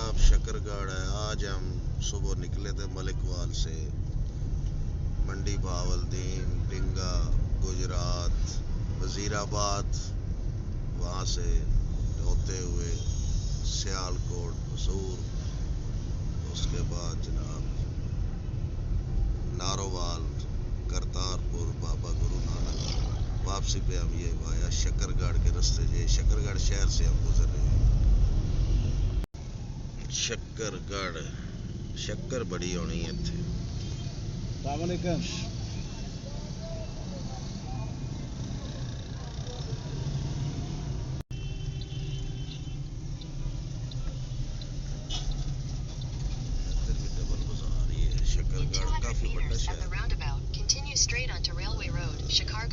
जनाब शकरगढ़ है। आज हम सुबह निकले थे मलिकवाल से, मंडी बहावलदीन, डिंगा, गुजरात, वजीराबाद, वहाँ से होते हुए सियालकोट, मसूर, उसके बाद जनाब नारोवाल, करतारपुर, बाबा गुरु नानक। वापसी पे हम ये वाया शकरगढ़ के रास्ते ये शकरगढ़ शहर से हम गुजर रहे हैं। शकरगढ़ शक्कर बड़ी होनी है इत्थे। शकरगढ़ काफी बड़ा शहर।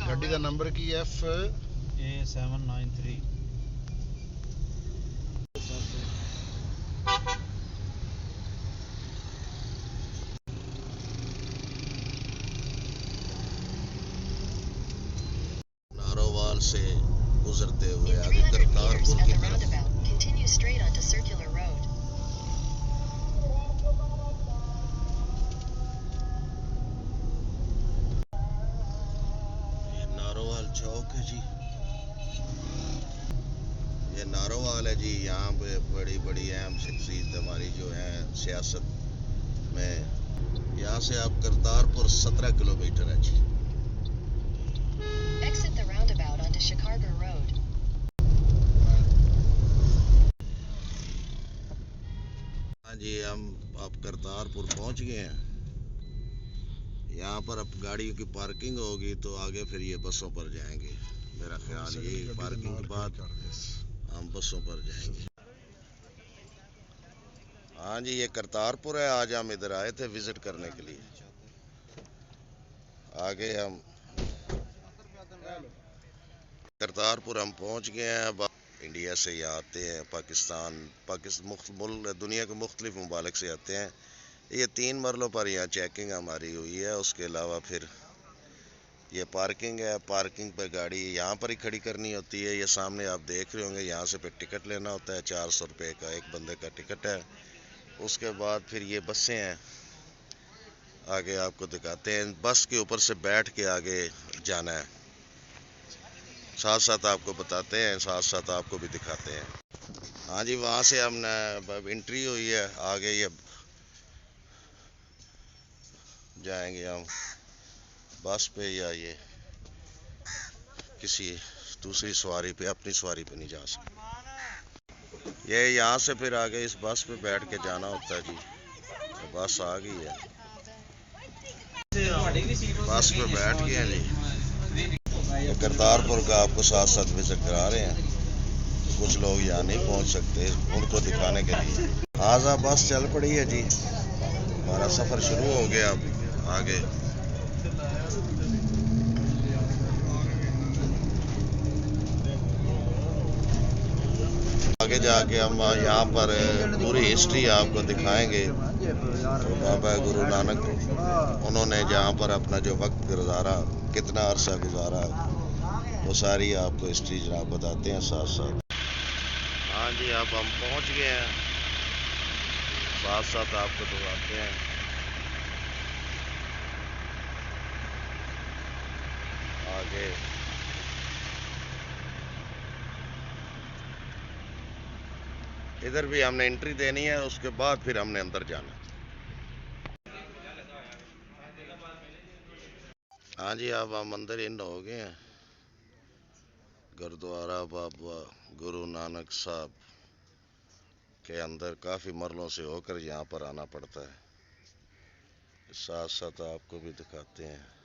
गड्डी का नंबर की A793। नारोवाल से गुजरते हुए आगे करतारपुर की तरफ। ये नारोवाल चौक है जी, ये नारोवाल है जी। यहाँ पे बड़ी बड़ी अहम शख्सियत हमारी जो है सियासत में। यहाँ से आप करतारपुर 17 किलोमीटर है जी। हाँ जी, हम अब करतारपुर पहुँच गए हैं। यहाँ पर अब गाड़ियों की पार्किंग होगी तो आगे फिर ये बसों पर जाएंगे। मेरा ख्याल ये पार्किंग के बाद हम बसों पर जाएंगे। हाँ जी, ये करतारपुर है। आज हम इधर आए थे विजिट करने के लिए। आगे हम करतारपुर हम पहुँच गए हैं। अब इंडिया से यहाँ आते हैं, पाकिस्तान दुनिया के मुख्तलिफ ममालिक से आते हैं। ये 3 मरलों पर यहाँ चेकिंग हमारी हुई है। उसके अलावा फिर ये पार्किंग है। पार्किंग पर गाड़ी यहाँ पर ही खड़ी करनी होती है। ये सामने आप देख रहे होंगे, यहाँ से फिर टिकट लेना होता है। 400 रुपये का एक बंदे का टिकट है। उसके बाद फिर ये बसें हैं, आगे आपको दिखाते हैं। बस के ऊपर से बैठ के आगे जाना है, साथ साथ आपको बताते हैं, साथ साथ आपको भी दिखाते हैं। हाँ जी, वहाँ से हमने एंट्री हुई है। आगे ये जाएंगे हम बस पे या ये किसी दूसरी सवारी पे, अपनी सवारी पे नहीं जा सकते। ये यहाँ से फिर आगे इस बस पे बैठ के जाना होता है जी। तो बस आ गई है, बस पे बैठ गए हैं जी। ये करतारपुर का आपको साथ साथ विजिट करा रहे हैं। कुछ लोग यहाँ नहीं पहुँच सकते, उनको दिखाने के लिए। आजा बस चल पड़ी है जी। हमारा सफ़र शुरू हो गया। अब आगे आगे जाके हम यहाँ पर पूरी हिस्ट्री आपको दिखाएंगे। तो बाबा गुरु नानक उन्होंने जहाँ पर अपना जो वक्त गुजारा, कितना अरसा गुजारा, वो सारी आपको हिस्ट्री जनाब बताते हैं साथ साथ। हाँ जी, अब हम पहुँच गए हैं, साथ साथ आपको दिखाते हैं। आगे इधर भी हमने एंट्री देनी है, उसके बाद फिर हमने अंदर जाना। हाँ जी, अब हम अंदर इन हो गए हैं। गुरुद्वारा बाबा गुरु नानक साहब के अंदर काफ़ी मरलों से होकर यहाँ पर आना पड़ता है। साथ साथ आपको भी दिखाते हैं।